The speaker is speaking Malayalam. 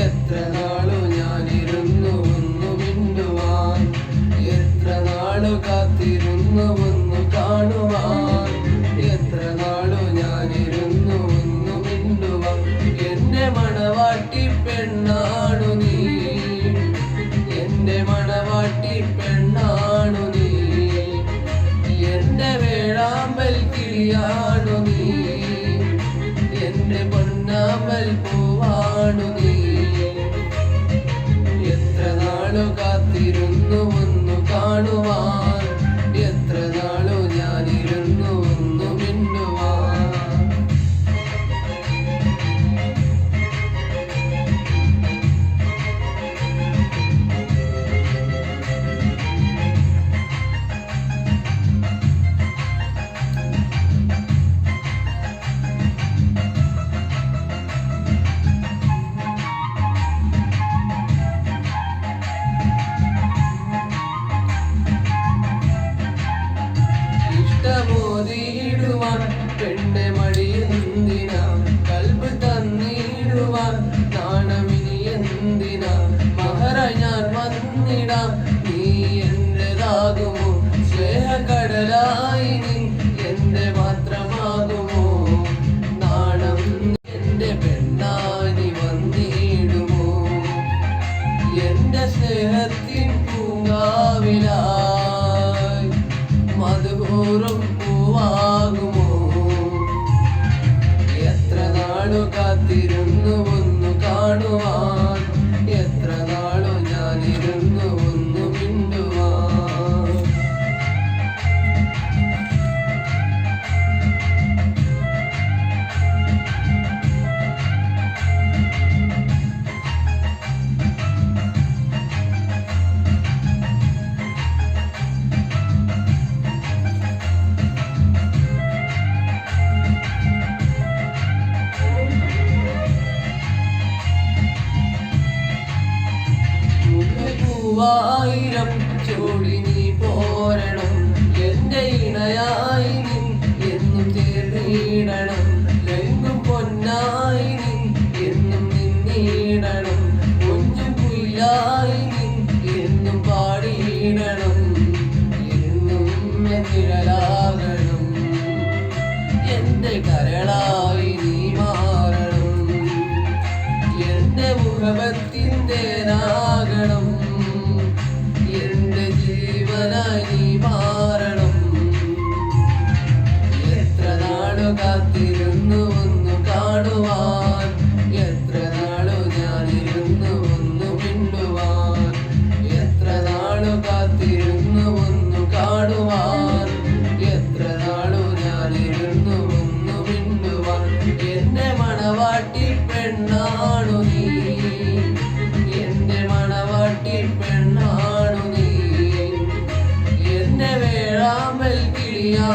എത്ര നാളു ഞാനിരുന്നു ഒന്നു മിണ്ടുവാൻ, എത്ര നാളു കാത്തിരുന്നു ഒന്നു കാണുവാൻ, എത്ര നാളു ഞാനിരുന്നു ഒന്നു മിണ്ടുവാൻ. എന്റെ മണവാട്ടി പെണ്ണാണു നീ, എന്റെ മണവാട്ടി പെണ്ണാണു നീ, എന്റെ വേഴാമ്പൽ കിളിയാണു നീ, എന്റെ പൊന്നാമ്പൽ പൂവാണു നീ. എത്ര നാളു കാത്തിരുന്നു ഒന്നു കാണുവാൻ, എത്ര നാളു ഞാനിരുന്നു ഒന്നു മിണ്ടുവാൻ. ഇഷ്ടമോതിയിടുവാൻ പെണ്ണെ മടിയെന്തിനാ, കൽബ് തന്നിടുവാൻ നാണമിനി എന്തിനാ. മഹറ ഞാൻ വന്നിടാം, നീ എന്റേതാകുമോ, സ്നേഹക്കടലായി നീ എന്റെ മാത്രമാകുമോ. നാണം എന്റെ പെണ്ണായി വന്നിടുമോ, എന്റെ സ്നേഹത്തിൻ പൂങ്കാവിലായി മധുപൂർവം പൂവാകുമോ. എത്ര നാളു കാത്തിരുന്നു ഒന്നു കാണുവാൻ, എത്ര നാളു ഞാനിരുന്നു ഒന്നു മിണ്ടുവാൻ. പൂവായിരം ചോടി നീ പോരണം, എന്റെ ഇണയായി നീ എന്നും ചേർന്നിടണം. എങ്ങും പൊന്നായി നീ എന്നും നിന്നിടണം, കുഞ്ഞും കുയിലായി നീ എന്നും പാടിയിടണം. എന്നും നിഴലാകണം, എന്റെ കരളായി നീ മാറണം, എന്റെ മുഖത്തിൻ്റെ നാകണം, എന്റെ ജീവനായി നീ മാറണം. എത്ര നാളു കാത്തിരുന്നു ഒന്നു കാണുവാൻ, എത്ര നാളു ഞാനിരുന്നു ഒന്നു മിണ്ടുവാൻ, എത്ര നാളു കാത്തിരുന്നു ഒന്നു കാണുവാൻ, എത്ര നാളു ഞാനിരുന്നു ഒന്നു മിണ്ടുവാൻ. എന്റെ മണവാട്ടി പെണ്ണാണു നീ, എന്റെ മണവാട്ടി പെണ്ണാണു നീ, എന്റെ വേഴാമ്പൽ കിളിയാ.